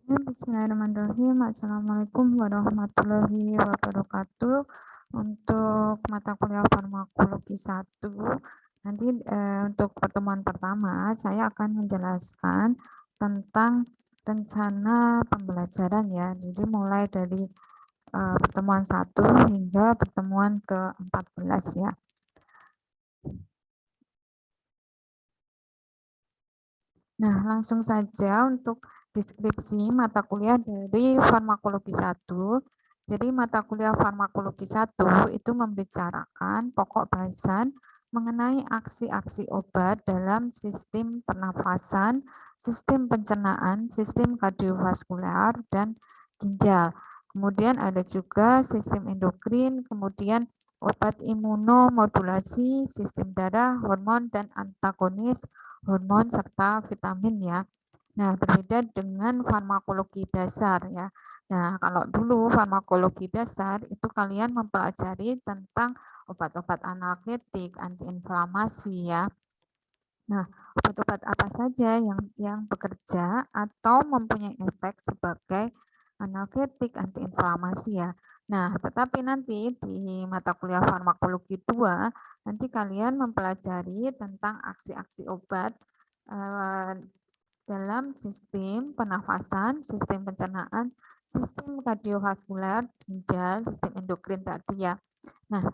Bismillahirrahmanirrahim. Assalamualaikum warahmatullahi wabarakatuh. Untuk mata kuliah farmakologi 1, nanti untuk pertemuan pertama saya akan menjelaskan tentang rencana pembelajaran ya. Jadi mulai dari pertemuan 1 hingga pertemuan ke-14 ya. Nah, langsung saja untuk deskripsi mata kuliah dari farmakologi 1. Jadi mata kuliah farmakologi 1 itu membicarakan pokok bahasan mengenai aksi-aksi obat dalam sistem pernafasan, sistem pencernaan, sistem kardiovaskular, dan ginjal. Kemudian ada juga sistem endokrin, kemudian obat imunomodulasi, sistem darah, hormon, dan antagonis hormon serta vitamin ya. Nah, berbeda dengan farmakologi dasar ya. Nah, kalau dulu farmakologi dasar itu kalian mempelajari tentang obat-obat analgetik, antiinflamasi ya. Nah, obat-obat apa saja yang bekerja atau mempunyai efek sebagai analgetik, antiinflamasi ya. Nah, tetapi nanti di mata kuliah farmakologi 2, nanti kalian mempelajari tentang aksi-aksi obat dalam sistem pernafasan, sistem pencernaan, sistem kardiovaskular, ginjal, sistem endokrin tadi ya. Nah,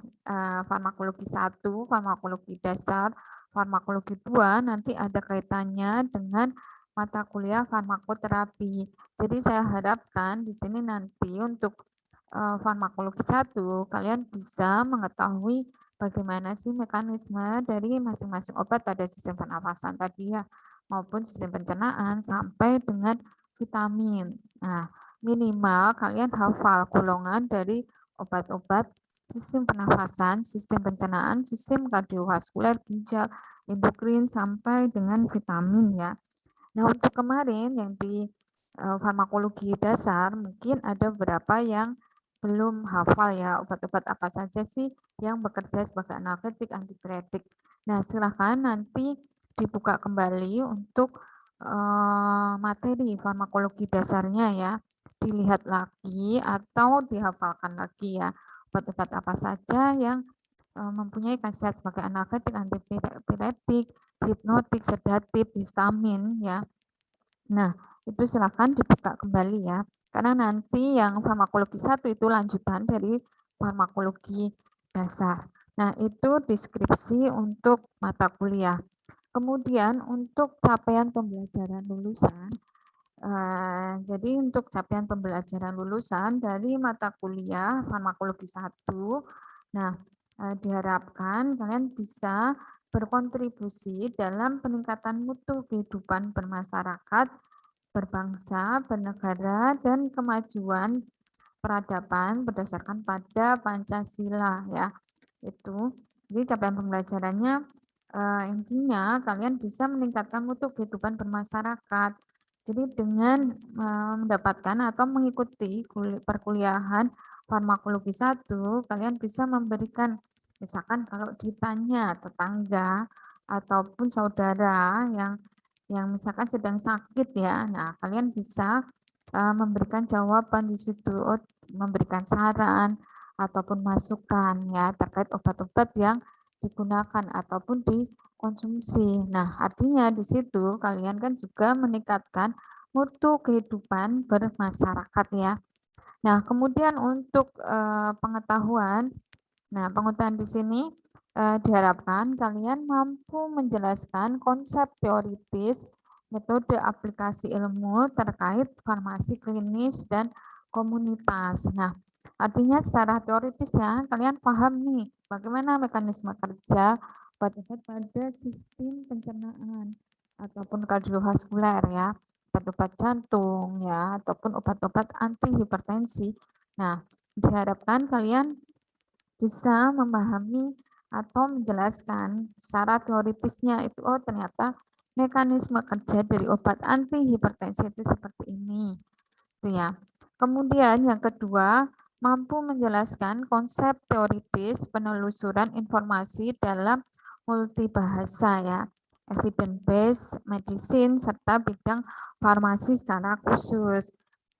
farmakologi 1, farmakologi dasar, farmakologi 2 nanti ada kaitannya dengan mata kuliah farmakoterapi. Jadi saya harapkan di sini nanti untuk farmakologi 1 kalian bisa mengetahui bagaimana sih mekanisme dari masing-masing obat pada sistem pernafasan tadi ya, maupun sistem pencernaan sampai dengan vitamin. Nah, minimal kalian hafal golongan dari obat-obat sistem pernafasan, sistem pencernaan, sistem kardiovaskuler, ginjal, endokrin, sampai dengan vitamin ya. Nah, untuk kemarin yang di farmakologi dasar, mungkin ada beberapa yang belum hafal ya, obat-obat apa saja sih yang bekerja sebagai analgetik, antipiretik. Nah, silahkan nanti dibuka kembali untuk materi farmakologi dasarnya ya, dilihat lagi atau dihafalkan lagi ya, obat-obat apa saja yang mempunyai khasiat sebagai analgetik, antipiretik, hipnotik, sedatif, histamin ya. Nah, itu silakan dibuka kembali ya. Karena nanti yang farmakologi 1 itu lanjutan dari farmakologi dasar. Nah, itu deskripsi untuk mata kuliah. Kemudian untuk capaian pembelajaran lulusan, jadi untuk capaian pembelajaran lulusan dari mata kuliah farmakologi 1, nah diharapkan kalian bisa berkontribusi dalam peningkatan mutu kehidupan bermasyarakat, berbangsa, bernegara, dan kemajuan peradaban berdasarkan pada Pancasila ya. Itu. Jadi capaian pembelajarannya intinya kalian bisa meningkatkan mutu kehidupan bermasyarakat. Jadi dengan mendapatkan atau mengikuti perkuliahan farmakologi 1, kalian bisa memberikan, misalkan kalau ditanya tetangga ataupun saudara yang misalkan sedang sakit ya, nah kalian bisa memberikan jawaban di situ, memberikan saran ataupun masukan ya terkait obat-obat yang digunakan ataupun dikonsumsi. Nah, artinya di situ kalian kan juga meningkatkan mutu kehidupan bermasyarakat ya. Nah, kemudian untuk pengetahuan, nah pengetahuan di sini diharapkan kalian mampu menjelaskan konsep teoritis, metode aplikasi ilmu terkait farmasi klinis dan komunitas. Nah, artinya secara teoritis ya, kalian paham nih bagaimana mekanisme kerja obat-obat pada sistem pencernaan ataupun kardiovaskuler ya, obat-obat jantung ya, ataupun obat-obat anti hipertensi. Nah, diharapkan kalian bisa memahami atau menjelaskan secara teoritisnya itu, oh ternyata mekanisme kerja dari obat anti hipertensi itu seperti ini. Itu ya. Kemudian yang kedua, mampu menjelaskan konsep teoritis penelusuran informasi dalam multibahasa ya, evidence based medicine serta bidang farmasi secara khusus.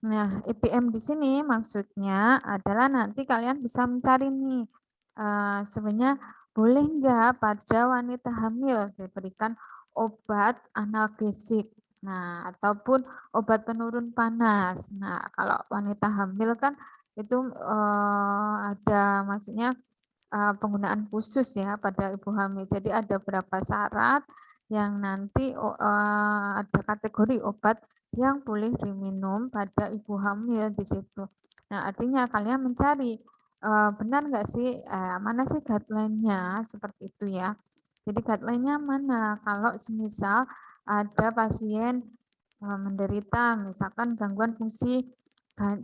Nah, IPM di sini maksudnya adalah nanti kalian bisa mencari nih, sebenarnya boleh nggak pada wanita hamil diberikan obat analgesik, nah ataupun obat penurun panas. Nah, kalau wanita hamil kan itu ada maksudnya penggunaan khusus ya pada ibu hamil. Jadi ada beberapa syarat yang nanti ada kategori obat yang boleh diminum pada ibu hamil di situ. Nah, artinya kalian mencari benar nggak sih mana sih guideline-nya seperti itu ya. Jadi guideline-nya mana? Kalau semisal ada pasien menderita misalkan gangguan fungsi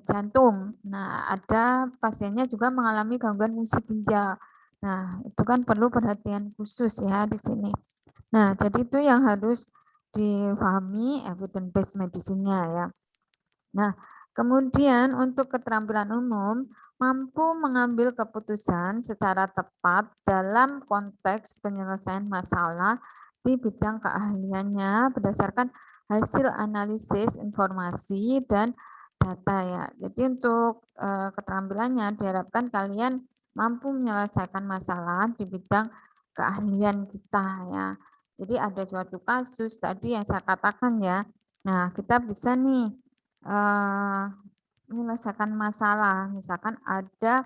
jantung. Nah, ada pasiennya juga mengalami gangguan fungsi ginjal. Nah, itu kan perlu perhatian khusus ya di sini. Nah, jadi itu yang harus difahami evidence based medicine-nya ya. Nah, kemudian untuk keterampilan umum, mampu mengambil keputusan secara tepat dalam konteks penyelesaian masalah di bidang keahliannya berdasarkan hasil analisis informasi dan data ya. Jadi untuk keterampilannya diharapkan kalian mampu menyelesaikan masalah di bidang keahlian kita ya. Jadi ada suatu kasus tadi yang saya katakan ya. Nah, kita bisa nih menyelesaikan masalah. Misalkan ada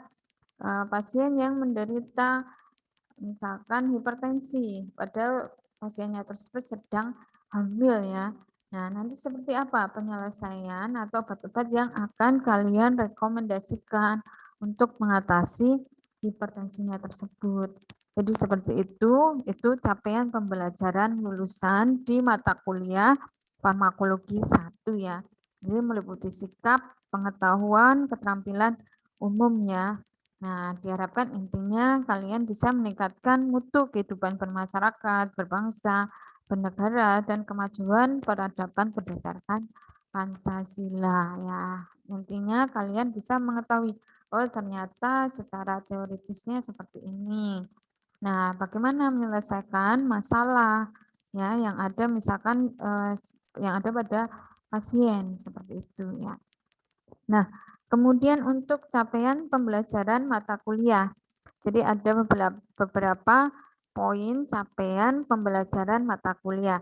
pasien yang menderita misalkan hipertensi, padahal pasiennya tersebut sedang hamil ya. Nah, nanti seperti apa penyelesaian atau obat-obat yang akan kalian rekomendasikan untuk mengatasi hipertensinya tersebut. Jadi seperti itu capaian pembelajaran lulusan di mata kuliah farmakologi 1 ya. Jadi meliputi sikap, pengetahuan, keterampilan umumnya. Nah, diharapkan intinya kalian bisa meningkatkan mutu kehidupan bermasyarakat, berbangsa, bernegara, dan kemajuan peradaban berdasarkan Pancasila ya. Intinya kalian bisa mengetahui, oh ternyata secara teoritisnya seperti ini. Nah, bagaimana menyelesaikan masalah ya yang ada misalkan yang ada pada pasien seperti itu ya. Nah, kemudian untuk capaian pembelajaran mata kuliah. Jadi ada beberapa poin capaian pembelajaran mata kuliah.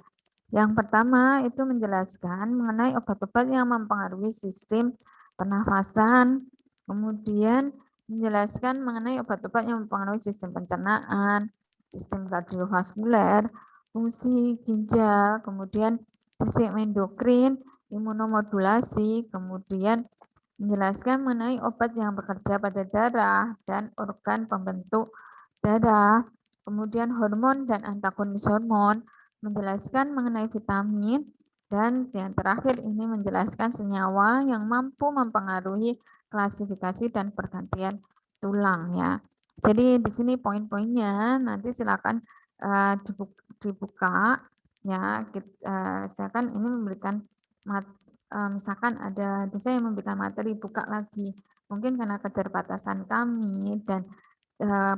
Yang pertama itu menjelaskan mengenai obat-obat yang mempengaruhi sistem pernafasan, kemudian menjelaskan mengenai obat-obat yang mempengaruhi sistem pencernaan, sistem kardiovaskuler, fungsi ginjal, kemudian sistem endokrin, imunomodulasi, kemudian menjelaskan mengenai obat yang bekerja pada darah dan organ pembentuk darah, kemudian hormon dan antagonis hormon, menjelaskan mengenai vitamin, dan yang terakhir ini menjelaskan senyawa yang mampu mempengaruhi klasifikasi dan pergantian tulang ya. Jadi di sini poin-poinnya nanti silakan dibuka ya. Saya kan ini memberikan misalkan ada dosen yang memberikan materi buka lagi, mungkin karena keterbatasan kami dan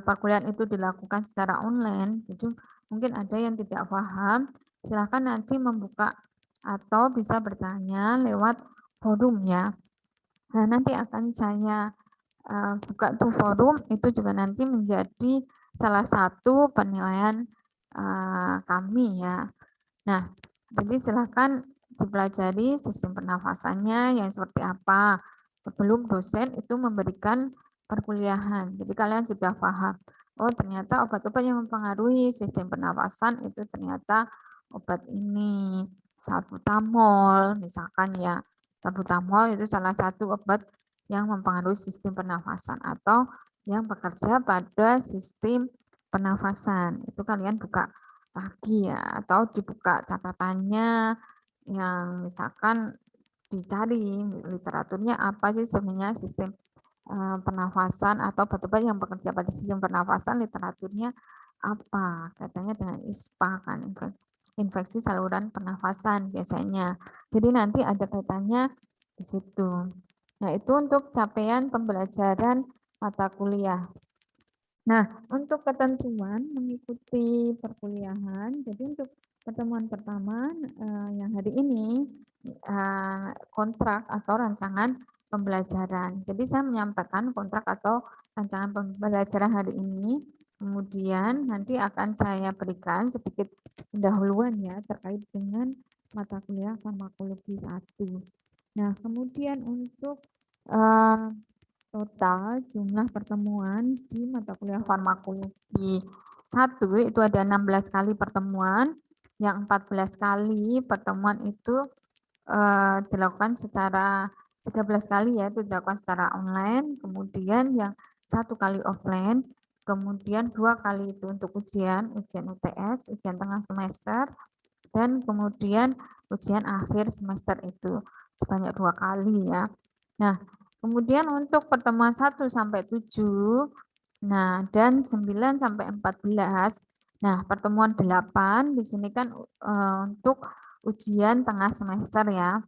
perkuliahan itu dilakukan secara online, jadi mungkin ada yang tidak paham, silakan nanti membuka atau bisa bertanya lewat forum ya. Nah, nanti akan saya buka tuh forum, itu juga nanti menjadi salah satu penilaian kami ya. Nah, jadi silakan dipelajari sistem pernafasannya yang seperti apa sebelum dosen itu memberikan perkuliahan. Jadi kalian sudah paham, oh ternyata obat-obat yang mempengaruhi sistem pernafasan itu ternyata obat ini, salbutamol misalkan ya. Salbutamol itu salah satu obat yang mempengaruhi sistem pernafasan atau yang bekerja pada sistem pernafasan. Itu kalian buka lagi ya, atau dibuka catatannya yang misalkan dicari literaturnya apa sih sebenarnya sistem pernafasan atau obat-obat yang bekerja pada sistem pernafasan, literaturnya apa, katanya dengan ISPA kan, infeksi saluran pernafasan biasanya. Jadi nanti ada kaitannya di situ. Nah, itu untuk capaian pembelajaran mata kuliah. Nah, untuk ketentuan mengikuti perkuliahan, jadi untuk pertemuan pertama yang hari ini, kontrak atau rancangan pembelajaran. Jadi saya menyampaikan kontrak atau rancangan pembelajaran hari ini, kemudian nanti akan saya berikan sedikit pendahuluan ya terkait dengan mata kuliah farmakologi 1. Nah, kemudian untuk total jumlah pertemuan di mata kuliah farmakologi 1 itu ada 16 kali pertemuan, yang 14 kali pertemuan itu dilakukan secara 13 kali ya, itu dilakukan secara online, kemudian yang 1 kali offline, kemudian 2 kali itu untuk ujian UTS, ujian tengah semester, dan kemudian ujian akhir semester itu sebanyak 2 kali ya. Nah, kemudian untuk pertemuan 1 sampai 7, nah dan 9 sampai 14. Nah, pertemuan 8 di sini kan untuk ujian tengah semester ya.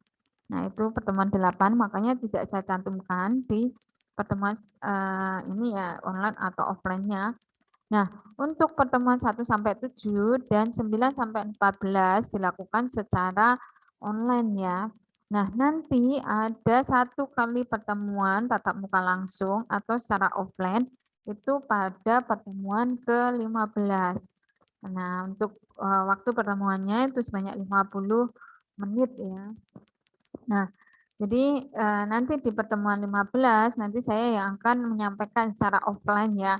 Nah, itu pertemuan 8, makanya tidak saya cantumkan di pertemuan ini ya, online atau offline-nya. Nah, untuk pertemuan 1 sampai 7 dan 9 sampai 14 dilakukan secara online ya. Nah, nanti ada 1 kali pertemuan tatap muka langsung atau secara offline itu pada pertemuan ke-15. Nah, untuk waktu pertemuannya itu sebanyak 50 menit ya. Nah, jadi nanti di pertemuan 15 nanti saya yang akan menyampaikan secara offline ya.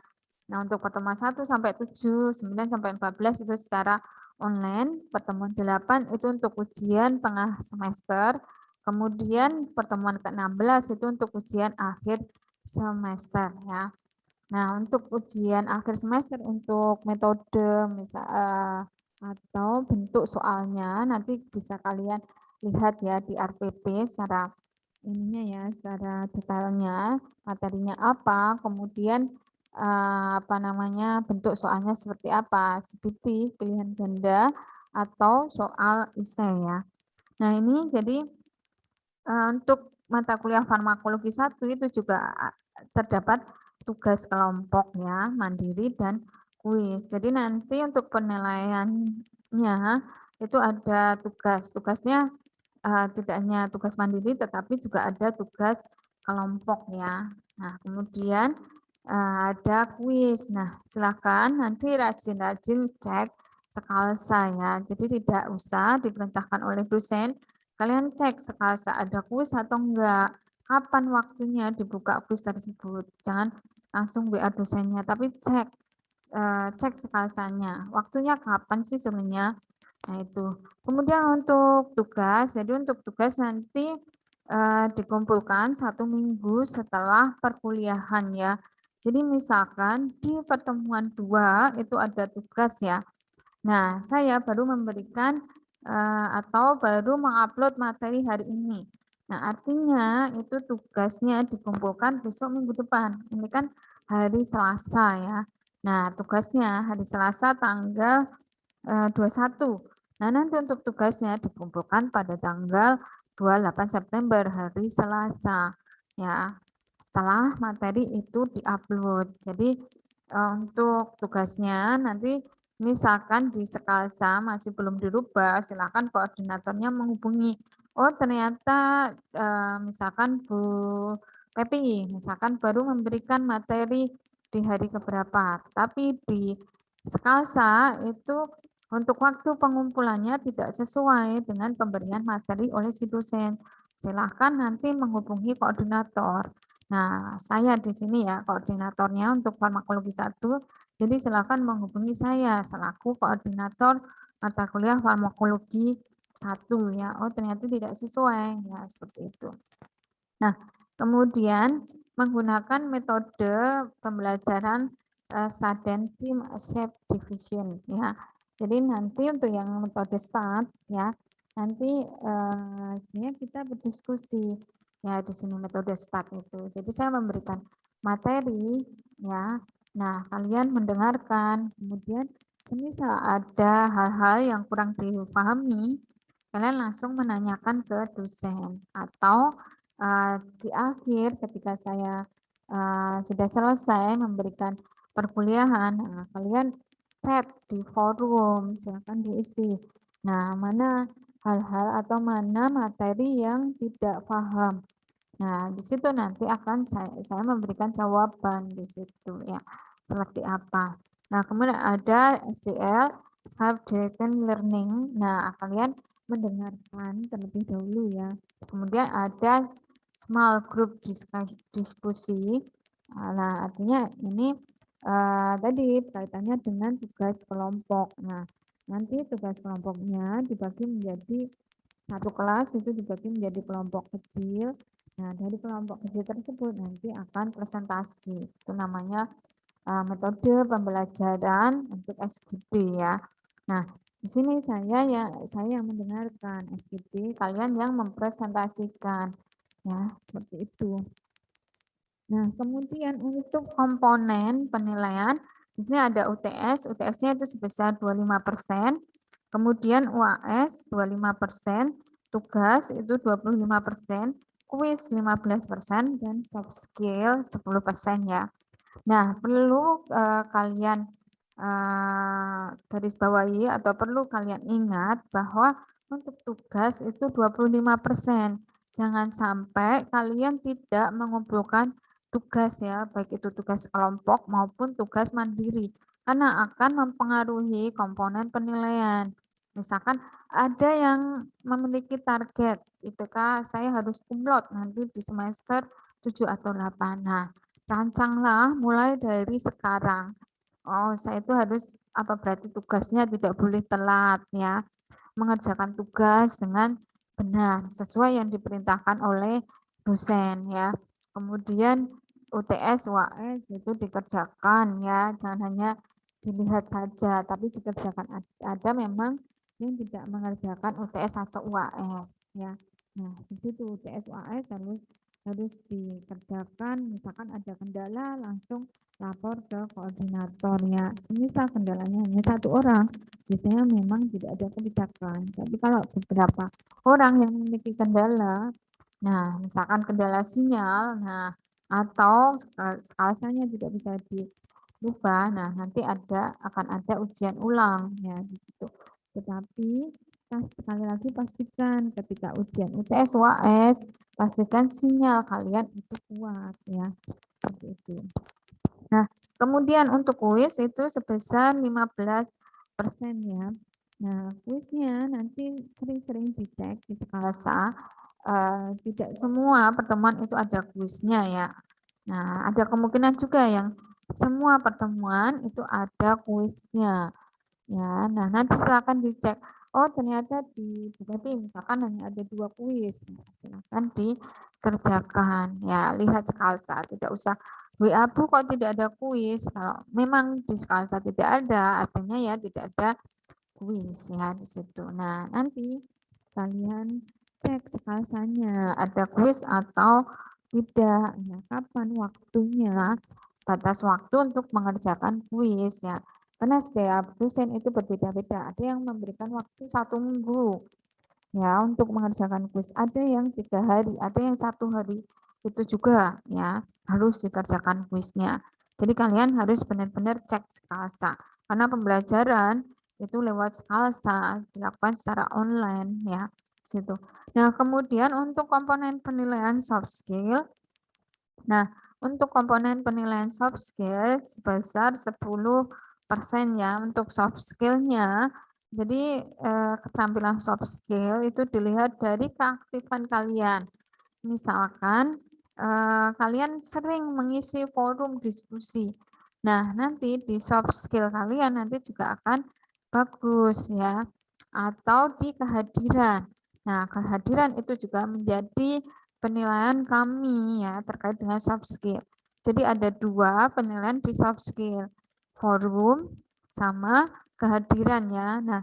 Nah, untuk pertemuan 1 sampai 7, 9 sampai 14 itu secara online, pertemuan 8 itu untuk ujian tengah semester, kemudian pertemuan ke-16 itu untuk ujian akhir semester ya. Nah, untuk ujian akhir semester untuk metode atau bentuk soalnya nanti bisa kalian lihat ya di RPP secara ininya ya, secara detailnya, materinya apa, kemudian apa namanya, bentuk soalnya seperti apa, seperti pilihan ganda atau soal esai ya. Nah, ini jadi untuk mata kuliah farmakologi 1 itu juga terdapat tugas kelompok ya, mandiri dan kuis. Jadi nanti untuk penilaiannya itu ada tugas. Tugasnya tidak hanya tugas mandiri tetapi juga ada tugas kelompok ya. Nah, kemudian ada kuis. Nah, silakan nanti rajin-rajin cek Sekalsa ya. Jadi tidak usah diperintahkan oleh dosen, kalian cek Sekalsa ada kuis atau enggak, kapan waktunya dibuka kuis tersebut. Jangan langsung WA dosennya, tapi cek Sekalsanya, waktunya kapan sih sebenarnya. Nah, itu. Kemudian untuk tugas, jadi untuk tugas nanti dikumpulkan 1 minggu setelah perkuliahan ya. Jadi misalkan di pertemuan 2 itu ada tugas ya. Nah, saya baru memberikan atau baru mengupload materi hari ini. Nah, artinya itu tugasnya dikumpulkan besok minggu depan. Ini kan hari Selasa ya. Nah, tugasnya hari Selasa tanggal 21. Nah, nanti untuk tugasnya dikumpulkan pada tanggal 28 September hari Selasa. Ya, setelah materi itu diupload. Jadi untuk tugasnya nanti misalkan di Sekalsa masih belum dirubah, silakan koordinatornya menghubungi. Oh, ternyata misalkan Bu Pepi, misalkan baru memberikan materi di hari keberapa, tapi di Sekalsa itu untuk waktu pengumpulannya tidak sesuai dengan pemberian materi oleh si dosen. Silahkan nanti menghubungi koordinator. Nah, saya di sini ya koordinatornya untuk farmakologi 1. Jadi silakan menghubungi saya selaku koordinator mata kuliah farmakologi 1 ya. Oh, ternyata tidak sesuai ya, seperti itu. Nah, kemudian menggunakan metode pembelajaran student team shape division ya. Jadi nanti untuk yang metode start ya, nanti sebenarnya kita berdiskusi ya di sini metode start itu. Jadi saya memberikan materi ya. Nah, kalian mendengarkan, kemudian semisal ada hal-hal yang kurang dipahami, kalian langsung menanyakan ke dosen atau di akhir ketika saya sudah selesai memberikan perkuliahan, kalian chat di forum, silakan diisi. Nah, mana hal-hal atau mana materi yang tidak paham. Nah, di situ nanti akan saya memberikan jawaban di situ ya, seperti apa. Nah, kemudian ada SDL, Self-Directed Learning. Nah, kalian mendengarkan terlebih dahulu ya. Kemudian ada Small Group Diskusi. Nah, artinya ini tadi kaitannya dengan tugas kelompok. Nah, nanti tugas kelompoknya dibagi menjadi satu kelas itu dibagi menjadi kelompok kecil. Nah, dari kelompok kecil tersebut nanti akan presentasi. Itu namanya metode pembelajaran untuk SGD ya. Nah, di sini saya yang mendengarkan SGD, kalian yang mempresentasikan. Ya, seperti itu. Nah, kemudian untuk komponen penilaian, di sini ada UTS, UTS-nya itu sebesar 25%, kemudian UAS 25%, tugas itu 25%, kuis 15%, dan soft skill 10% ya. Nah, perlu kalian garis bawahi atau perlu kalian ingat bahwa untuk tugas itu 25%. Jangan sampai kalian tidak mengumpulkan tugas ya, baik itu tugas kelompok maupun tugas mandiri, karena akan mempengaruhi komponen penilaian. Misalkan ada yang memiliki target IPK saya harus kumlot nanti di semester 7 atau 8. Nah, rancanglah mulai dari sekarang. Oh, saya itu harus apa berarti tugasnya tidak boleh telat ya. Mengerjakan tugas dengan benar sesuai yang diperintahkan oleh dosen ya. Kemudian UTS, UAS itu dikerjakan ya, jangan hanya dilihat saja tapi dikerjakan. Ada memang yang tidak mengerjakan UTS atau UAS ya. Nah, di situ UTS UAS harus dikerjakan, misalkan ada kendala langsung lapor ke koordinatornya. Misal kendalanya hanya satu orang, biasanya memang tidak ada kebijakan. Tapi kalau beberapa orang yang memiliki kendala, nah misalkan kendala sinyal, nah atau skala tidak bisa diubah, nah nanti akan ada ujian ulang ya gitu. Tetapi sekali lagi pastikan ketika ujian UTS UAS pastikan sinyal kalian itu kuat ya. Seperti itu. Nah, kemudian untuk kuis itu sebesar 15% ya. Nah, kuisnya nanti sering-sering dicek di Sekalasa. Tidak semua pertemuan itu ada kuisnya ya. Nah, ada kemungkinan juga yang semua pertemuan itu ada kuisnya. Ya, nah nanti silakan dicek. Oh, ternyata di berarti misalkan hanya ada 2 kuis. Nah, silakan dikerjakan. Ya, lihat Sekalsa, tidak usah WA Bu kok tidak ada kuis. Kalau memang di Sekalsa tidak ada, artinya ya tidak ada kuis ya di situ. Nah, nanti kalian cek Sekalsanya ada kuis atau tidak. Ya, kapan waktunya? Batas waktu untuk mengerjakan kuis ya. Karena setiap dosen itu berbeda-beda. Ada yang memberikan waktu 1 minggu ya untuk mengerjakan kuis. Ada yang 3 hari, ada yang 1 hari. Itu juga ya harus dikerjakan kuisnya. Jadi kalian harus benar-benar cek Sekalsa. Karena pembelajaran itu lewat Sekalsa dilakukan secara online ya situ. Nah, kemudian untuk komponen penilaian soft skill. Nah, untuk komponen penilaian soft skill sebesar 10% ya untuk soft skill-nya. Jadi keterampilan soft skill itu dilihat dari keaktifan kalian. Misalkan kalian sering mengisi forum diskusi. Nah, nanti di soft skill kalian nanti juga akan bagus ya. Atau di kehadiran. Nah, kehadiran itu juga menjadi penilaian kami ya terkait dengan soft skill. Jadi ada 2 penilaian di soft skill, forum sama kehadiran ya. Nah,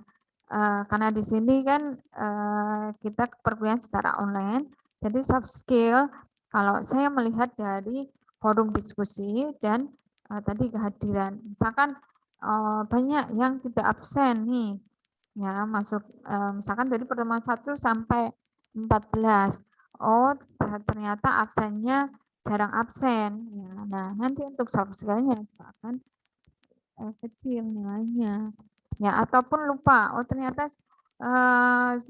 karena di sini kan kita perkuliahan secara online, jadi soft skill kalau saya melihat dari forum diskusi dan tadi kehadiran. Misalkan banyak yang tidak absen nih, ya masuk misalkan dari pertemuan 1 sampai 14. Oh, ternyata absennya jarang absen. Ya, nah, nanti untuk soft skill-nya akan kecil nilainya. Ya, ataupun lupa. Oh, ternyata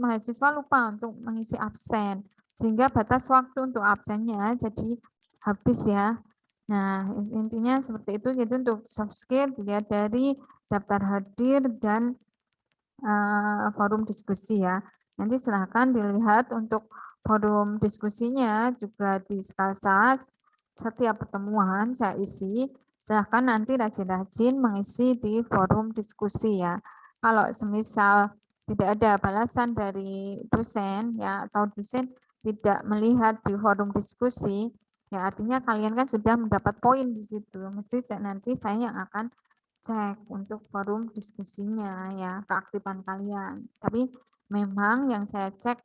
mahasiswa lupa untuk mengisi absen, sehingga batas waktu untuk absennya jadi habis ya. Nah, intinya seperti itu. Jadi untuk soft skill dilihat dari daftar hadir dan forum diskusi ya. Nanti silahkan dilihat untuk forum diskusinya juga di skala setiap pertemuan saya isi. Silahkan nanti rajin-rajin mengisi di forum diskusi ya. Kalau semisal tidak ada balasan dari dosen ya, atau dosen tidak melihat di forum diskusi, ya artinya kalian kan sudah mendapat poin di situ. Mesti nanti saya yang akan cek untuk forum diskusinya ya, keaktifan kalian. Tapi memang yang saya cek,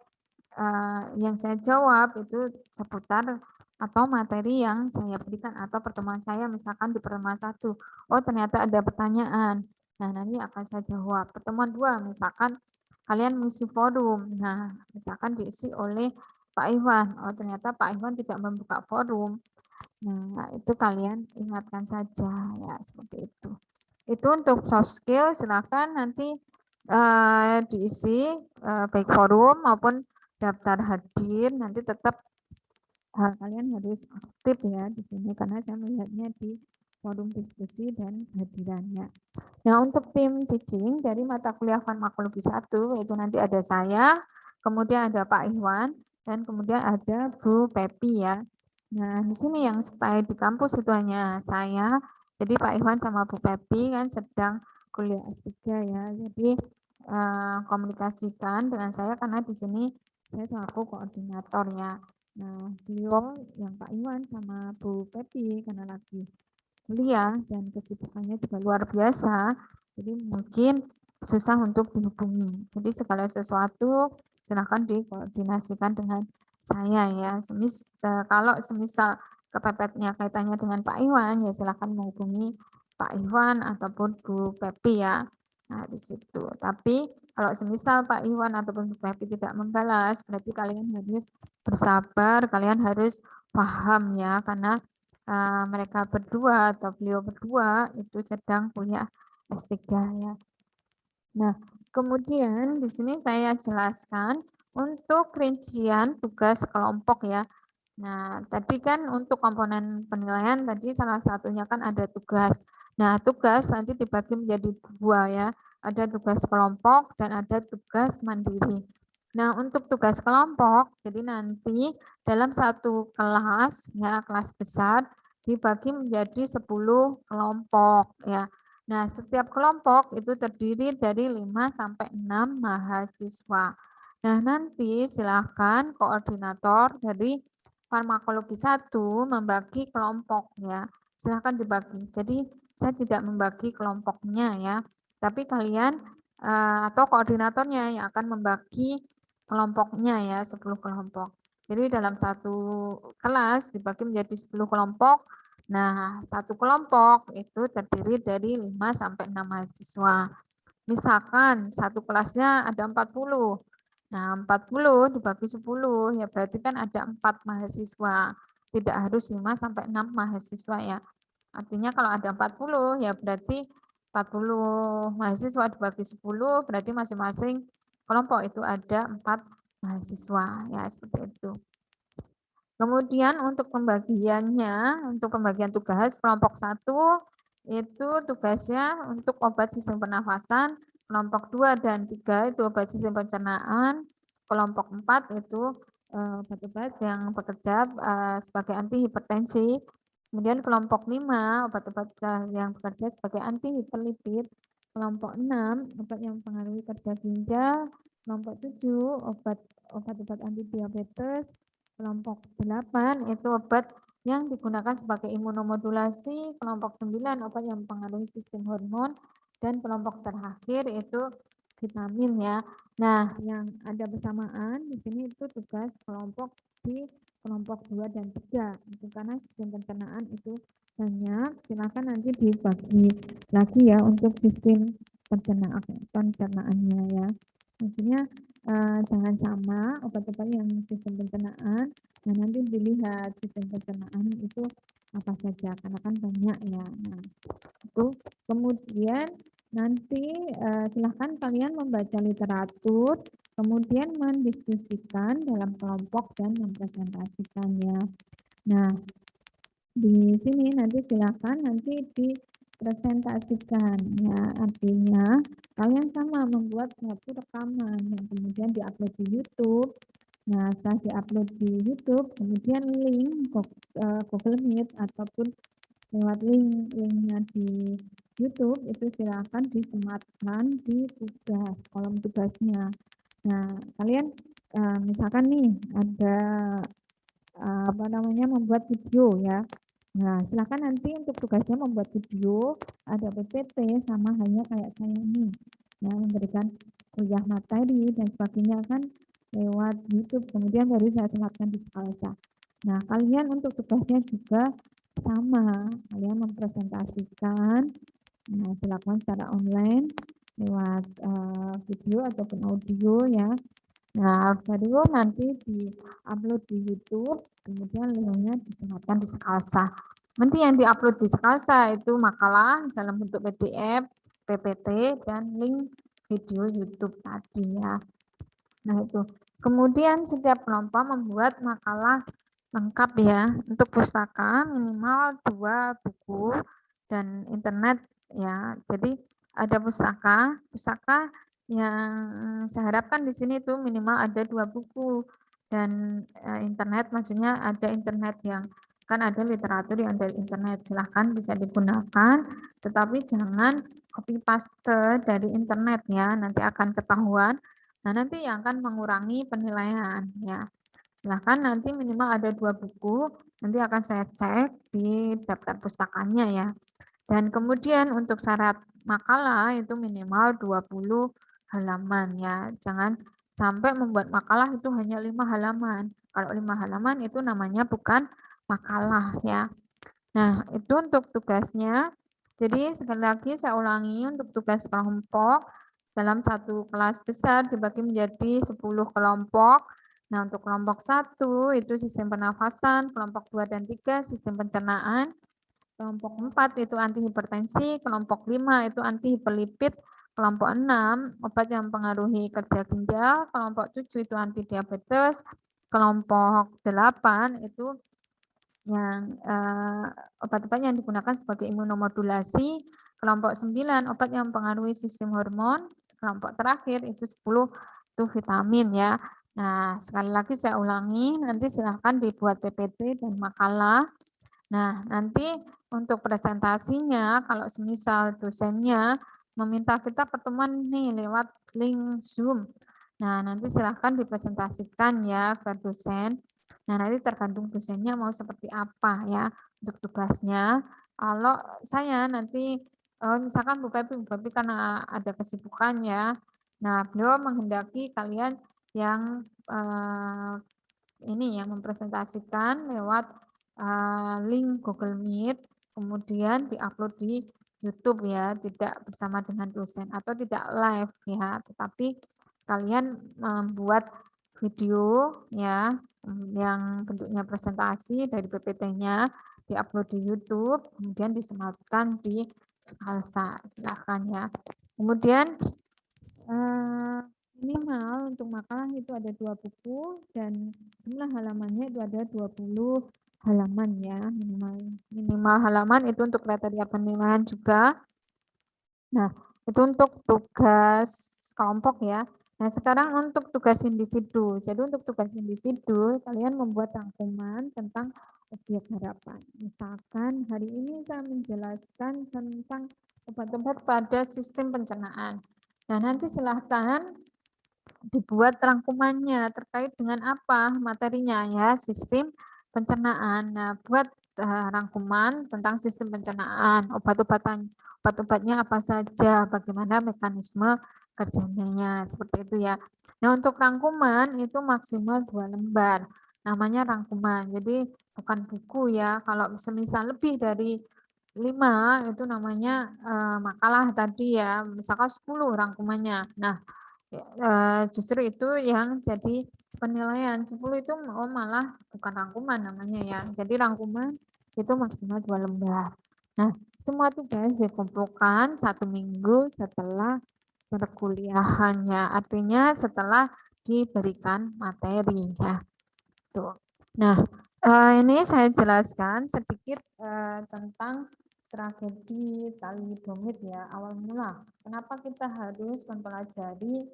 yang saya jawab itu seputar atau materi yang saya berikan atau pertemuan saya, misalkan di pertemuan 1, oh ternyata ada pertanyaan. Nah, nanti akan saya jawab. Pertemuan 2, misalkan kalian mengisi forum. Nah, misalkan diisi oleh Pak Iwan. Oh, ternyata Pak Iwan tidak membuka forum. Nah, itu kalian ingatkan saja ya, seperti itu. Itu untuk soft skill, silakan nanti diisi baik forum maupun daftar hadir, nanti tetap kalian harus aktif ya di sini karena saya melihatnya di forum diskusi dan hadirannya. Nah, untuk tim teaching dari mata kuliah farmakologi 1 itu nanti ada saya, kemudian ada Pak Iwan, dan kemudian ada Bu Pepi ya. Nah, di sini yang stay di kampus itu hanya saya, jadi Pak Iwan sama Bu Pepi kan sedang kuliah S3 ya. Jadi komunikasikan dengan saya karena di sini saya selaku koordinator ya. Nah, beliau yang Pak Iwan sama Bu Pepi karena lagi kuliah dan kesibukannya juga luar biasa, jadi mungkin susah untuk dihubungi. Jadi segala sesuatu silahkan dikoordinasikan dengan saya ya. Kalau semisal kepepetnya kaitannya dengan Pak Iwan, ya silahkan menghubungi Pak Iwan ataupun Bu Pepi ya. Nah, di situ. Tapi kalau semisal Pak Iwan ataupun Bu Pepi tidak membalas, berarti kalian harus bersabar, kalian harus paham ya, karena mereka berdua atau beliau berdua itu sedang kuliah S3 ya. Nah, kemudian di sini saya jelaskan untuk rincian tugas kelompok ya. Nah, tadi kan untuk komponen penilaian tadi salah satunya kan ada tugas. Nah, tugas nanti dibagi menjadi 2 ya. Ada tugas kelompok dan ada tugas mandiri. Nah, untuk tugas kelompok, jadi nanti dalam satu kelas ya, kelas besar dibagi menjadi 10 kelompok ya. Nah, setiap kelompok itu terdiri dari 5 sampai 6 mahasiswa. Nah, nanti silakan koordinator dari farmakologi 1 membagi kelompok ya. Silakan dibagi. Jadi saya tidak membagi kelompoknya ya, tapi kalian atau koordinatornya yang akan membagi kelompoknya ya, 10 kelompok. Jadi dalam satu kelas dibagi menjadi 10 kelompok. Nah, satu kelompok itu terdiri dari 5 sampai 6 mahasiswa. Misalkan satu kelasnya ada 40. Nah, 40 dibagi 10 ya berarti kan ada 4 mahasiswa. Tidak harus 5 sampai 6 mahasiswa ya. Artinya kalau ada 40 ya berarti 40 mahasiswa dibagi 10 berarti masing-masing kelompok itu ada 4 mahasiswa ya, seperti itu. Kemudian untuk pembagiannya, untuk pembagian tugas kelompok 1 itu tugasnya untuk obat sistem pernafasan, kelompok 2 dan 3 itu obat sistem pencernaan, kelompok 4 itu obat-obat yang bekerja sebagai anti hipertensi, kemudian kelompok 5 obat-obat yang bekerja sebagai anti hiperlipid, kelompok 6 obat yang mempengaruhi kerja ginjal, kelompok 7 obat-obat anti diabetes, kelompok 8 itu obat yang digunakan sebagai imunomodulasi, kelompok 9 obat yang mempengaruhi sistem hormon, dan kelompok terakhir itu vitamin ya. Nah, yang ada bersamaan di sini itu tugas kelompok di kelompok 2 dan 3. Itu karena sistem pencernaan itu banyak, silakan nanti dibagi lagi ya untuk sistem pencernaannya ya. Maksudnya jangan sama obat-obat yang sistem pencernaan, nah nanti dilihat sistem pencernaan itu apa saja karena kan banyak ya. Nah, itu kemudian nanti silahkan kalian membaca literatur, kemudian mendiskusikan dalam kelompok dan mempresentasikannya. Nah, di sini nanti silakan nanti dipresentasikan ya, artinya kalian sama membuat suatu rekaman yang kemudian diupload di YouTube. Nah, setelah diupload di YouTube, kemudian link Google Meet ataupun lewat linknya di YouTube itu silakan disematkan di tugas, kolom tugasnya. Nah, kalian misalkan nih ada membuat video ya. Nah, silakan nanti untuk tugasnya membuat video, ada PPT sama hanya kayak saya ini. Ya, memberikan kuliah materi dan sebagainya kan lewat YouTube, kemudian baru saya sematkan di Skalsa. Nah, kalian untuk tugasnya juga sama, kalian mempresentasikan, nah, dilakukan secara online lewat video ataupun audio ya. Nah, baru nanti di-upload di YouTube, kemudian linknya disematkan di Skalsa. Nanti yang di-upload di Skalsa itu makalah dalam bentuk PDF, PPT, dan link video YouTube tadi ya. Nah itu. Kemudian setiap kelompok membuat makalah lengkap ya. Untuk pustaka minimal 2 buku dan internet ya. Jadi ada pustaka yang saya harapkan di sini itu minimal ada 2 buku dan internet, maksudnya ada internet yang kan ada literatur yang dari internet, silahkan bisa digunakan, tetapi jangan copy paste dari internet ya, nanti akan ketahuan. Nah, nanti yang akan mengurangi penilaian ya. Silahkan nanti minimal ada 2 buku, nanti akan saya cek di daftar pustakanya ya. Dan kemudian untuk syarat makalah itu minimal 20 halaman ya. Jangan sampai membuat makalah itu hanya 5 halaman. Kalau 5 halaman itu namanya bukan makalah ya. Nah, itu untuk tugasnya. Jadi sekali lagi saya ulangi, untuk tugas kelompok dalam satu kelas besar dibagi menjadi 10 kelompok. Nah, untuk kelompok 1 itu sistem pernafasan, kelompok 2 dan 3 sistem pencernaan, kelompok 4 itu anti hipertensi, kelompok 5 itu anti hiperlipid, kelompok 6 obat yang mempengaruhi kerja ginjal, kelompok 7 itu anti diabetes, kelompok 8 itu yang obat-obat yang digunakan sebagai imunomodulasi, kelompok 9 obat yang mempengaruhi sistem hormon, kelompok terakhir itu 10 itu vitamin ya. Nah, sekali lagi saya ulangi, nanti silahkan dibuat PPT dan makalah. Nah, nanti untuk presentasinya, kalau semisal dosennya meminta kita pertemuan nih lewat link Zoom. Nah, nanti silahkan dipresentasikan ya ke dosen. Nah, nanti tergantung dosennya mau seperti apa ya untuk tugasnya. Kalau saya nanti, misalkan Bu Pepi karena ada kesibukan ya. Nah, beliau menghendaki kalian yang ini yang mempresentasikan lewat link Google Meet, kemudian diupload di YouTube ya, tidak bersama dengan dosen atau tidak live ya, tetapi kalian membuat video ya yang bentuknya presentasi dari PPT-nya diupload di YouTube, kemudian disematkan di Skalsa, silakan ya. Kemudian minimal untuk makalah itu ada 2 buku dan jumlah halamannya itu ada 20 halaman ya minimal halaman itu untuk kriteria penilaian juga. Nah, itu untuk tugas kelompok ya. Nah, sekarang untuk tugas individu. Jadi untuk tugas individu, kalian membuat rangkuman tentang objek harapan. Misalkan hari ini saya menjelaskan tentang obat-obat pada sistem pencernaan. Nah, nanti silahkan dibuat rangkumannya terkait dengan apa materinya ya, sistem pencernaan. Nah, buat rangkuman tentang sistem pencernaan, obat-obatnya apa saja, bagaimana mekanisme kerjanya, seperti itu ya. Nah, untuk rangkuman itu maksimal 2 lembar. Namanya rangkuman. Jadi bukan buku ya. Kalau semisal lebih dari 5 itu namanya makalah tadi ya, misalkan 10 rangkumannya. Nah, justru itu yang jadi penilaian 10 itu malah bukan rangkuman namanya ya. Jadi rangkuman itu maksimal 2 lembar. Nah, semua tugas dikumpulkan 1 minggu setelah perkuliahannya, artinya setelah diberikan materi ya. Tuh. Nah, ini saya jelaskan sedikit tentang tragedi talidomid ya, awal mula. Kenapa kita harus mempelajari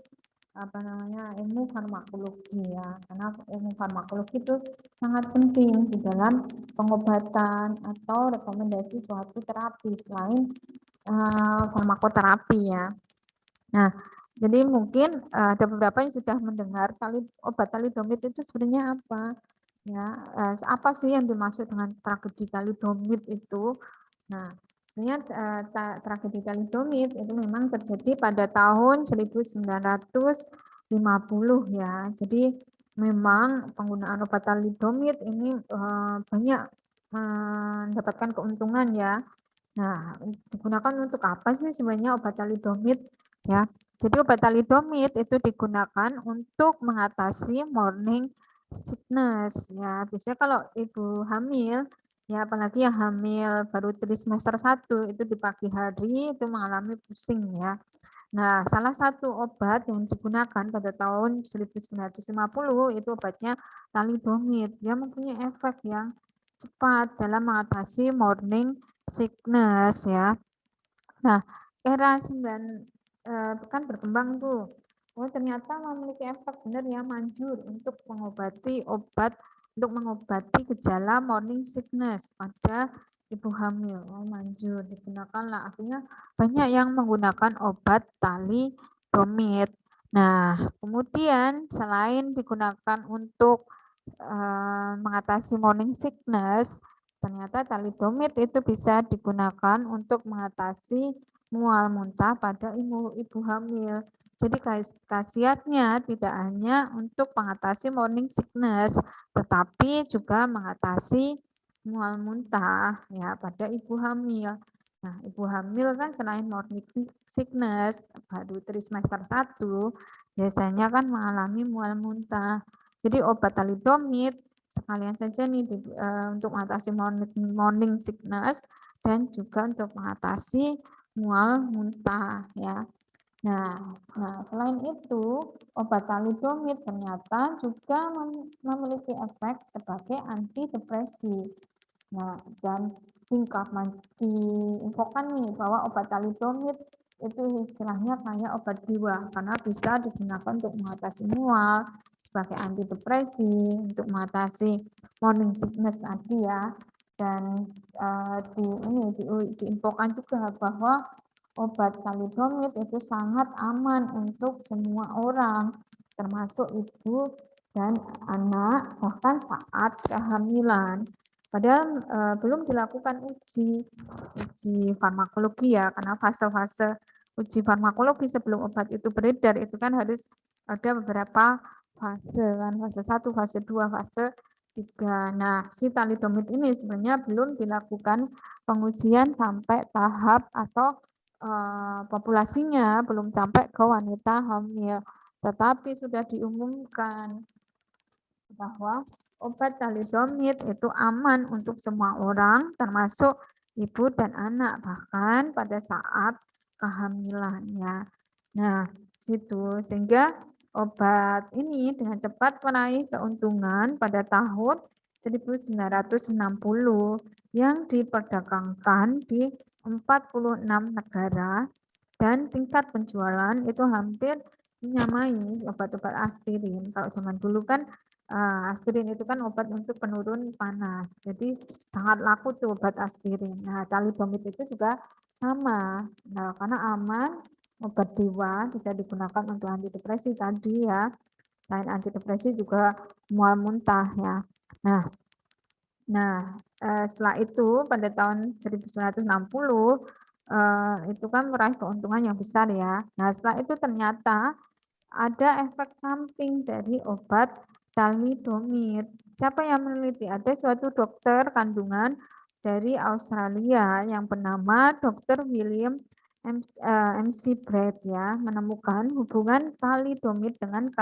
ilmu farmakologi ya? Karena ilmu farmakologi itu sangat penting di dalam pengobatan atau rekomendasi suatu terapi selain farmakoterapi ya. Nah, jadi mungkin ada beberapa yang sudah mendengar obat talidomid itu sebenarnya apa? Ya, apa sih yang dimaksud dengan tragedi talidomid itu? Nah, sebenarnya tragedi talidomid itu memang terjadi pada tahun 1950 ya. Jadi memang penggunaan obat talidomid ini banyak mendapatkan keuntungan ya. Nah, digunakan untuk apa sih sebenarnya obat talidomid? Ya, jadi obat talidomid itu digunakan untuk mengatasi morning sickness. Ya, biasanya kalau ibu hamil, ya apalagi yang hamil baru trimester 1 itu di pagi hari itu mengalami pusing ya. Nah, salah satu obat yang digunakan pada tahun 1950 itu obatnya talidomid. Dia mempunyai efek yang cepat dalam mengatasi morning sickness ya. Nah, era 9 kan berkembang tuh. Oh, ternyata memiliki efek benar ya, manjur untuk mengobati gejala morning sickness pada ibu hamil. Oh, manjur digunakanlah. Artinya banyak yang menggunakan obat talidomid. Nah, kemudian selain digunakan untuk mengatasi morning sickness, ternyata talidomid itu bisa digunakan untuk mengatasi mual muntah pada ibu hamil. Jadi khasiatnya tidak hanya untuk mengatasi morning sickness, tetapi juga mengatasi mual muntah ya pada ibu hamil. Nah, ibu hamil kan selain morning sickness baru trimester 1 biasanya kan mengalami mual muntah. Jadi obat talidomid sekalian saja nih untuk mengatasi morning sickness dan juga untuk mengatasi mual muntah ya. Nah, selain itu obat talidomid ternyata juga memiliki efek sebagai antidepresi. Nah, dan diinfokan nih bahwa obat talidomid itu istilahnya kayak obat jiwa karena bisa digunakan untuk mengatasi mual, sebagai antidepresi, untuk mengatasi morning sickness tadi ya. Dan diinfokan juga bahwa obat talidomid itu sangat aman untuk semua orang, termasuk ibu dan anak, bahkan saat kehamilan. Padahal belum dilakukan uji farmakologi ya, karena fase-fase uji farmakologi sebelum obat itu beredar itu kan harus ada beberapa fase kan, fase 1, fase 2, fase 3. Nah, si talidomid ini sebenarnya belum dilakukan pengujian sampai tahap atau populasinya belum sampai ke wanita hamil, tetapi sudah diumumkan bahwa obat talidomid itu aman untuk semua orang, termasuk ibu dan anak, bahkan pada saat kehamilannya. Nah, situ sehingga obat ini dengan cepat meraih keuntungan pada tahun 1960 yang diperdagangkan di 46 negara dan tingkat penjualan itu hampir menyamai obat-obat aspirin. Kalau zaman dulu kan aspirin itu kan obat untuk penurun panas. Jadi sangat laku tuh obat aspirin. Nah, talidomid itu juga sama. Nah, karena aman, obat dewa bisa digunakan untuk antidepresi tadi ya. Selain antidepresi juga mual muntah ya. Nah, setelah itu pada tahun 1960 itu kan meraih keuntungan yang besar ya. Nah, setelah itu ternyata ada efek samping dari obat talidomid. Siapa yang meneliti? Ada suatu dokter kandungan dari Australia yang bernama Dr. William MC Brett ya, menemukan hubungan talidomid dengan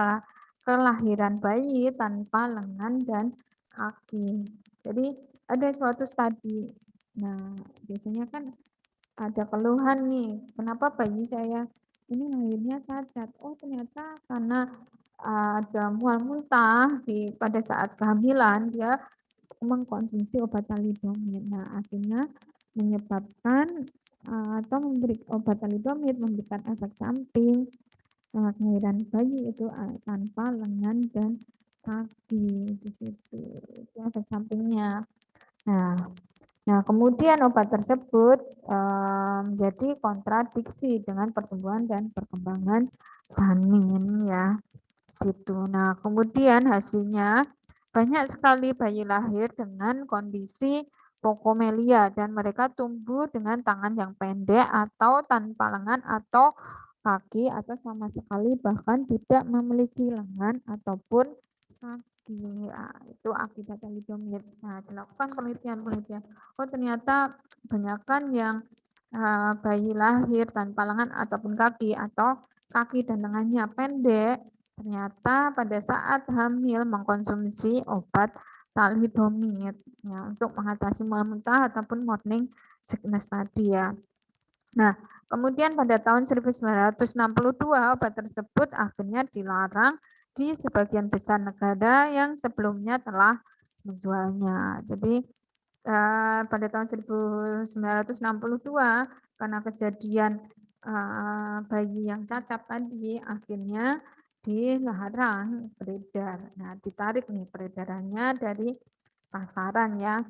kelahiran bayi tanpa lengan dan kaki. Jadi ada suatu studi Nah, biasanya kan ada keluhan nih, kenapa bayi saya ini lahirnya cacat? Oh, ternyata karena ada mual muntah pada saat kehamilan, dia mengkonsumsi obat thalidomid. Nah, akhirnya menyebabkan atau memberi obat thalidomid memberikan efek samping kelahiran bayi itu tanpa lengan dan kaki di situ. Itu efek sampingnya. Nah, kemudian obat tersebut menjadi kontradiksi dengan pertumbuhan dan perkembangan janin ya. Situ. Nah, kemudian hasilnya banyak sekali bayi lahir dengan kondisi pokomelia dan mereka tumbuh dengan tangan yang pendek atau tanpa lengan atau kaki atau sama sekali bahkan tidak memiliki lengan ataupun kaki. Nah, itu akibat thalidomid. Nah, dilakukan penelitian-penelitian. Oh, ternyata banyakkan yang bayi lahir tanpa lengan ataupun kaki atau kaki dan lengannya pendek ternyata pada saat hamil mengkonsumsi obat thalidomid ya untuk mengatasi mual muntah ataupun morning sickness tadi ya. Nah, kemudian pada tahun 1962 obat tersebut akhirnya dilarang di sebagian besar negara yang sebelumnya telah menjualnya. Jadi pada tahun 1962 karena kejadian bayi yang cacat tadi akhirnya dilarang beredar. Nah, ditarik nih peredarannya dari pasaran ya.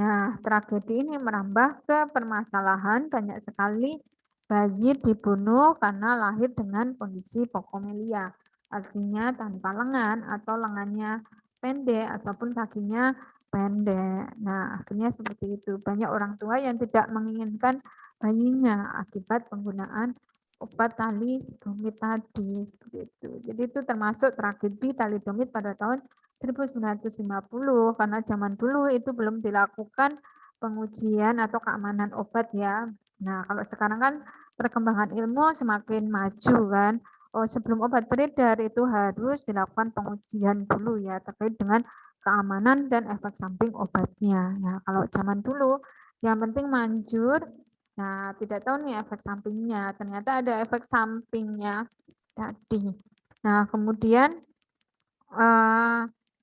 Nah, tragedi ini merambah ke permasalahan banyak sekali bayi dibunuh karena lahir dengan kondisi pokomelia. Artinya tanpa lengan atau lengannya pendek ataupun kakinya pendek. Nah, akhirnya seperti itu. Banyak orang tua yang tidak menginginkan bayinya akibat penggunaan obat thalidomid tadi. Seperti itu. Jadi itu termasuk tragedi thalidomid pada tahun 1950 karena zaman dulu itu belum dilakukan pengujian atau keamanan obat ya. Nah, kalau sekarang kan perkembangan ilmu semakin maju kan. Oh, sebelum obat beredar itu harus dilakukan pengujian dulu ya terkait dengan keamanan dan efek samping obatnya. Nah, kalau zaman dulu yang penting manjur. Nah, tidak tahu nih efek sampingnya. Ternyata ada efek sampingnya tadi. Nah, kemudian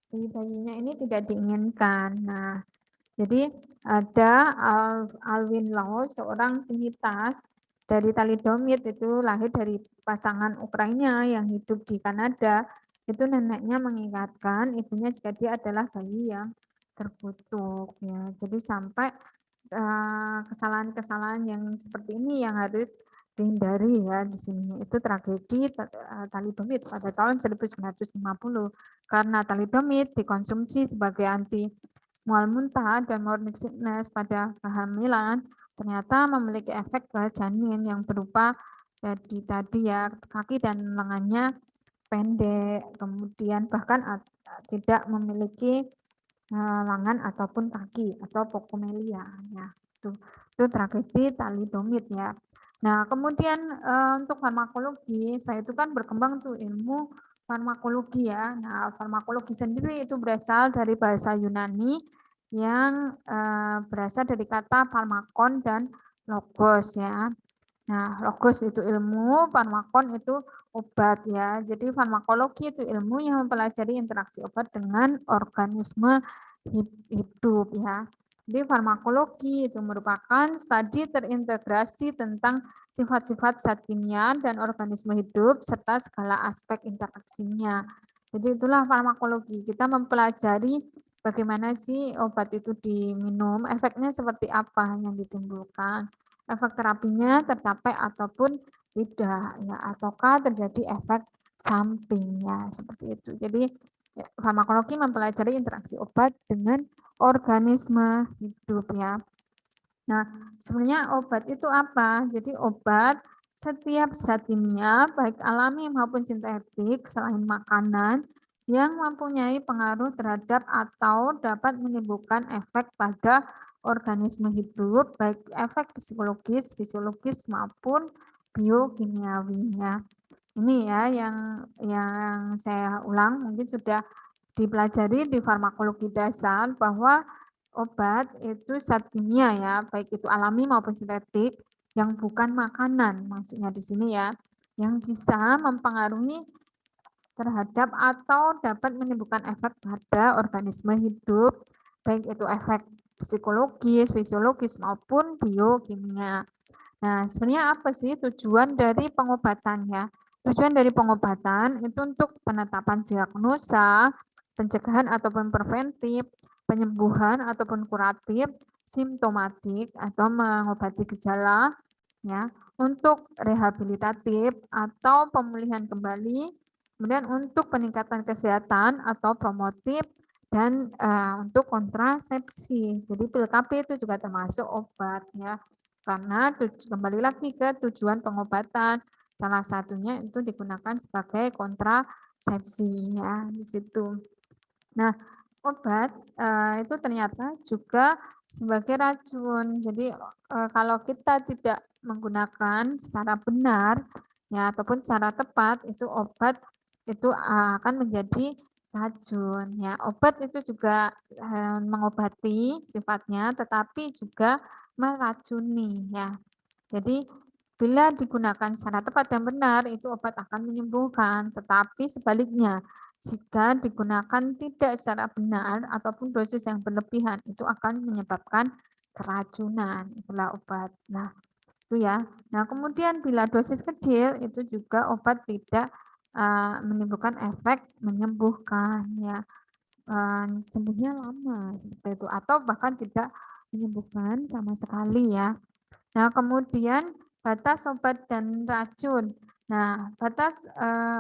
bayi-bayinya ini tidak diinginkan. Nah, jadi ada Alwin Lau, seorang penyintas dari thalidomid itu lahir dari pasangan Ukraina yang hidup di Kanada. Itu neneknya mengingatkan ibunya jika dia adalah bayi yang terkutuk ya. Jadi sampai kesalahan-kesalahan yang seperti ini yang harus dihindari ya di sini. Itu tragedi thalidomid pada tahun 1950 karena thalidomid dikonsumsi sebagai anti mual muntah dan morning sickness pada kehamilan ternyata memiliki efek ke janin yang berupa tadi ya kaki dan lengannya pendek, kemudian bahkan tidak memiliki lengan ataupun kaki atau pokomelia ya. Itu tragedi thalidomid ya. Nah, kemudian untuk farmakologi, saya itu kan berkembang tuh ilmu farmakologi ya. Nah, farmakologi sendiri itu berasal dari bahasa Yunani yang berasal dari kata farmakon dan logos ya. Nah, logos itu ilmu, farmakon itu obat ya. Jadi farmakologi itu ilmu yang mempelajari interaksi obat dengan organisme hidup ya. Jadi farmakologi itu merupakan studi terintegrasi tentang sifat-sifat zat kimia dan organisme hidup serta segala aspek interaksinya. Jadi itulah farmakologi. Kita mempelajari bagaimana sih obat itu diminum, efeknya seperti apa yang ditimbulkan, efek terapinya tercapai ataupun tidak ya, ataukah terjadi efek samping ya seperti itu. Jadi farmakologi mempelajari interaksi obat dengan organisme hidup ya. Nah, sebenarnya obat itu apa? Jadi obat setiap zat kimia baik alami maupun sintetik selain makanan yang mempunyai pengaruh terhadap atau dapat menimbulkan efek pada organisme hidup baik efek fisiologis maupun biokimiawinya. Ini ya yang saya ulang mungkin sudah dipelajari di farmakologi dasar bahwa obat itu zat kimia ya, baik itu alami maupun sintetik yang bukan makanan, maksudnya di sini ya, yang bisa mempengaruhi terhadap atau dapat menimbulkan efek pada organisme hidup, baik itu efek psikologis, fisiologis maupun biokimia. Nah, sebenarnya apa sih tujuan dari pengobatan ya? Tujuan dari pengobatan itu untuk penetapan diagnosa, pencegahan ataupun preventif, penyembuhan ataupun kuratif, simptomatik atau mengobati gejala, ya, untuk rehabilitatif atau pemulihan kembali, kemudian untuk peningkatan kesehatan atau promotif, dan untuk kontrasepsi. Jadi pil KP itu juga termasuk obat ya. Karena kembali lagi ke tujuan pengobatan, salah satunya itu digunakan sebagai kontrasepsi ya di situ. Nah, obat itu ternyata juga sebagai racun. Jadi kalau kita tidak menggunakan secara benar ya ataupun secara tepat, itu obat itu akan menjadi racun ya. Obat itu juga mengobati sifatnya, tetapi juga meracuni ya. Jadi bila digunakan secara tepat dan benar, itu obat akan menyembuhkan. Tetapi sebaliknya, jika digunakan tidak secara benar ataupun dosis yang berlebihan, itu akan menyebabkan keracunan. Itulah obat. Nah, itu ya. Nah, kemudian bila dosis kecil, itu juga obat tidak menimbulkan efek menyembuhkan ya. Sembuhnya lama seperti itu atau bahkan tidak menyembuhkan sama sekali ya. Nah, kemudian batas obat dan racun. Nah, batas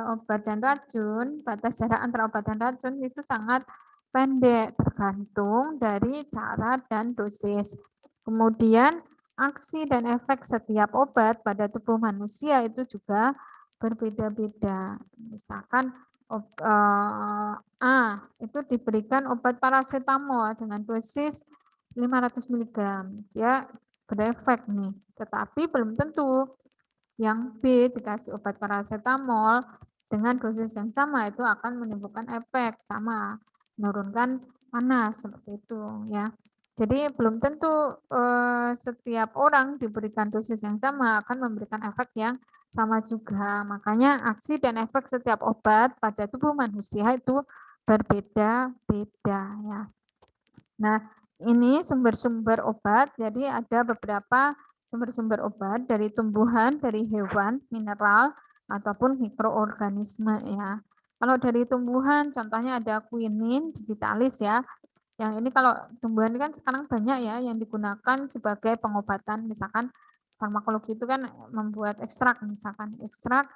obat dan racun, batas jarak antara obat dan racun itu sangat pendek, tergantung dari cara dan dosis. Kemudian aksi dan efek setiap obat pada tubuh manusia itu juga berbeda-beda. Misalkan A itu diberikan obat paracetamol dengan dosis 500 mg. Dia berefek nih, tetapi belum tentu yang B dikasih obat paracetamol dengan dosis yang sama itu akan menimbulkan efek sama, menurunkan panas seperti itu ya. Jadi belum tentu setiap orang diberikan dosis yang sama akan memberikan efek yang sama juga. Makanya aksi dan efek setiap obat pada tubuh manusia itu berbeda-beda ya. Nah, ini sumber-sumber obat. Jadi ada beberapa sumber-sumber obat dari tumbuhan, dari hewan, mineral, ataupun mikroorganisme ya. Kalau dari tumbuhan, contohnya ada quinin digitalis ya. Yang ini kalau tumbuhan kan sekarang banyak ya yang digunakan sebagai pengobatan. Misalkan farmakologi itu kan membuat ekstrak, misalkan ekstrak.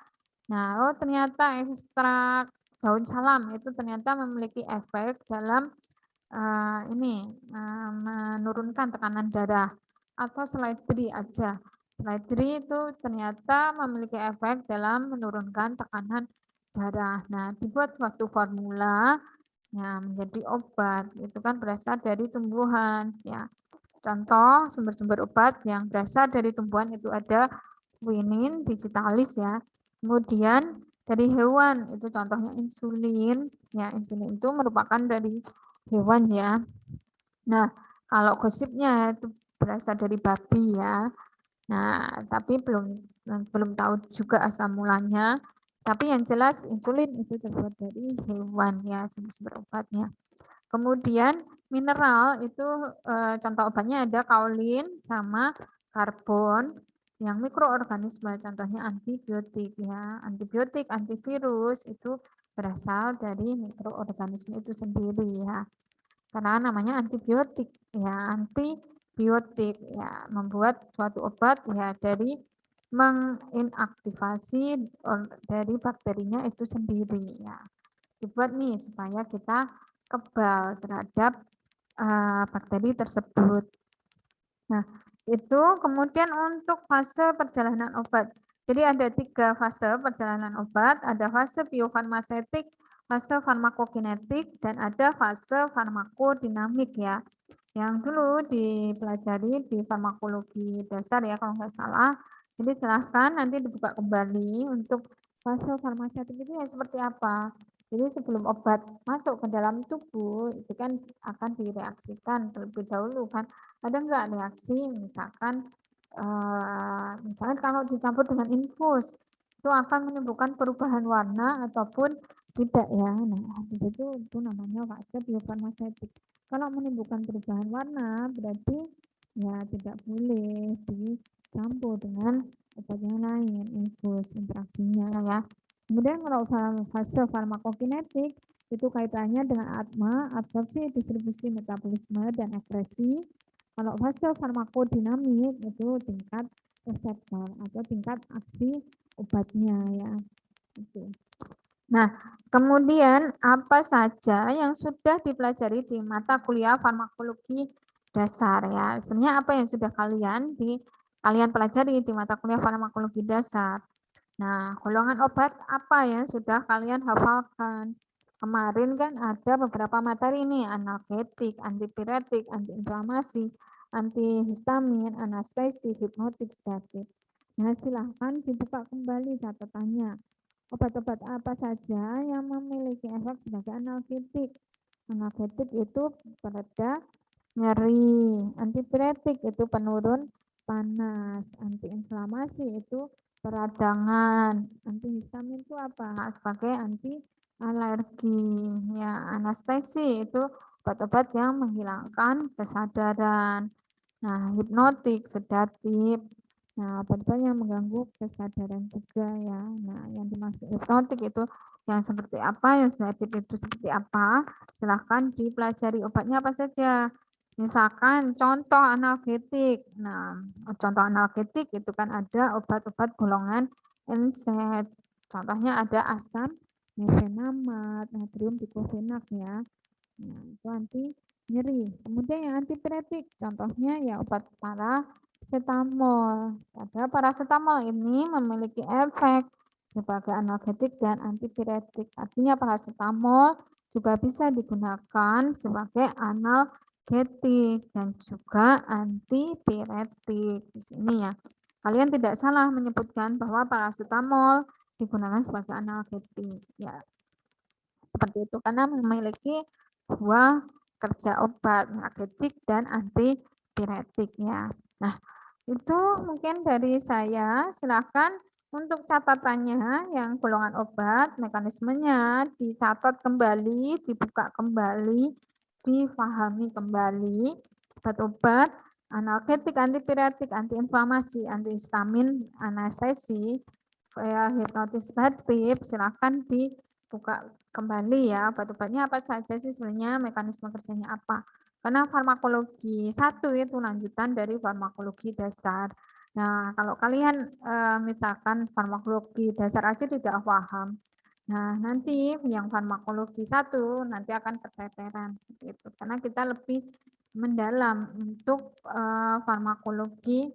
Nah, ternyata ekstrak daun salam itu ternyata memiliki efek dalam menurunkan tekanan darah, atau seledri aja. Seledri itu ternyata memiliki efek dalam menurunkan tekanan darah. Nah, dibuat suatu formula ya menjadi obat. Itu kan berasal dari tumbuhan ya. Contoh sumber-sumber obat yang berasal dari tumbuhan itu ada quinin digitalis ya. Kemudian dari hewan itu contohnya insulin. Ya, insulin itu merupakan dari hewan ya. Nah, kalau gosipnya itu berasal dari babi ya. Nah, tapi belum tahu juga asal mulanya. Tapi yang jelas insulin itu terbuat dari hewan ya, sumber obatnya. Kemudian mineral itu contoh obatnya ada kaolin sama karbon. Yang mikroorganisme contohnya antibiotik ya. Antibiotik, antivirus itu berasal dari mikroorganisme itu sendiri ya. Karena namanya antibiotik ya, antibiotik ya, membuat suatu obat ya dari menginaktivasi dari bakterinya itu sendiri ya. Dibuat nih supaya kita kebal terhadap bakteri tersebut. Nah, itu kemudian untuk fase perjalanan obat. Jadi ada 3 fase perjalanan obat, ada fase biofarmasetik, fase farmakokinetik, dan ada fase farmakodinamik ya. Yang dulu dipelajari di farmakologi dasar ya kalau nggak salah. Jadi silahkan nanti dibuka kembali untuk fase farmasetik itu ya seperti apa. Jadi sebelum obat masuk ke dalam tubuh, itu kan akan direaksikan terlebih dahulu kan. Ada nggak reaksi misalkan kalau dicampur dengan infus, itu akan menimbulkan perubahan warna ataupun tidak ya. Nah, di situ itu namanya fase biofarmaseutik. Kalau menimbulkan perubahan warna, berarti ya tidak boleh dicampur dengan obat yang lain, infus, interaksinya ya. Kemudian kalau fase farmakokinetik itu kaitannya dengan atma, absorpsi, distribusi, metabolisme, dan ekspresi. Kalau fase farmakodinamik itu tingkat reseptor atau tingkat aksi obatnya ya. Itu. Nah, kemudian apa saja yang sudah dipelajari di mata kuliah farmakologi dasar ya? Sebenarnya apa yang sudah kalian pelajari di mata kuliah farmakologi dasar? Nah, golongan obat apa yang sudah kalian hafalkan? Kemarin kan ada beberapa materi ini, analgetik, antipiretik, antiinflamasi, antihistamin, anestesi, hipnotik, sedatif. Nah, silahkan dibuka kembali catatannya. Obat-obat apa saja yang memiliki efek sebagai analgetik? Analgetik itu pereda nyeri, antipiretik itu penurun panas, antiinflamasi itu peradangan, antihistamin itu apa? Sebagai anti alergi, ya anestesi itu obat-obat yang menghilangkan kesadaran. Nah, hipnotik, sedatif, nah obat-obat yang mengganggu kesadaran juga ya. Nah, yang dimaksud hipnotik itu yang seperti apa, yang sedatif itu seperti apa? Silahkan dipelajari obatnya apa saja. Misalkan contoh analgetik. Nah, contoh analgetik itu kan ada obat-obat golongan NSAID. Contohnya ada asam mefenamat, natrium diklofenak ya. Nah, itu anti nyeri. Kemudian yang antipiretik, contohnya ya obat paracetamol. Pada paracetamol ini memiliki efek sebagai analgetik dan antipiretik. Artinya paracetamol juga bisa digunakan sebagai analgetik dan juga antipiretik. Di sini ya. Kalian tidak salah menyebutkan bahwa paracetamol digunakan sebagai analgetik. Ya, seperti itu karena memiliki dua kerja obat, analgetik dan antipiretik ya. Nah, itu mungkin dari saya. Silakan untuk catatannya yang golongan obat, mekanismenya dicatat kembali, dibuka kembali, difahami kembali. Obat-obat analgetik, antipiretik, antiinflamasi, antihistamin, anestesi, hipnotis sedatif, silakan dibuka kembali ya, obat-obatnya apa saja sih sebenarnya, mekanisme kerjanya apa. Karena farmakologi 1 itu lanjutan dari farmakologi dasar. Nah, kalau kalian misalkan farmakologi dasar aja tidak paham, nah nanti yang farmakologi 1 nanti akan keteteran seperti itu. Karena kita lebih mendalam untuk farmakologi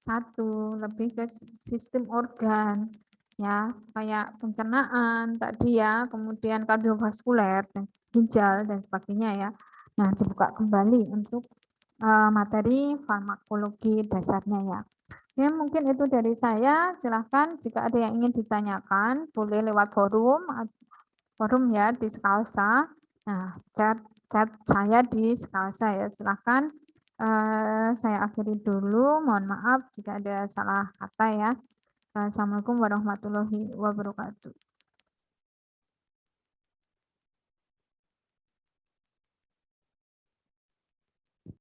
1, lebih ke sistem organ ya, kayak pencernaan tadi ya, kemudian kardiovaskuler dan ginjal dan sebagainya ya. Nah, dibuka kembali untuk materi farmakologi dasarnya ya. Ya, mungkin itu dari saya. Silahkan jika ada yang ingin ditanyakan, boleh lewat forum ya di Skalsa. Nah, chat saya di Skalsa ya. Silahkan saya akhiri dulu. Mohon maaf jika ada salah kata ya. Assalamualaikum warahmatullahi wabarakatuh.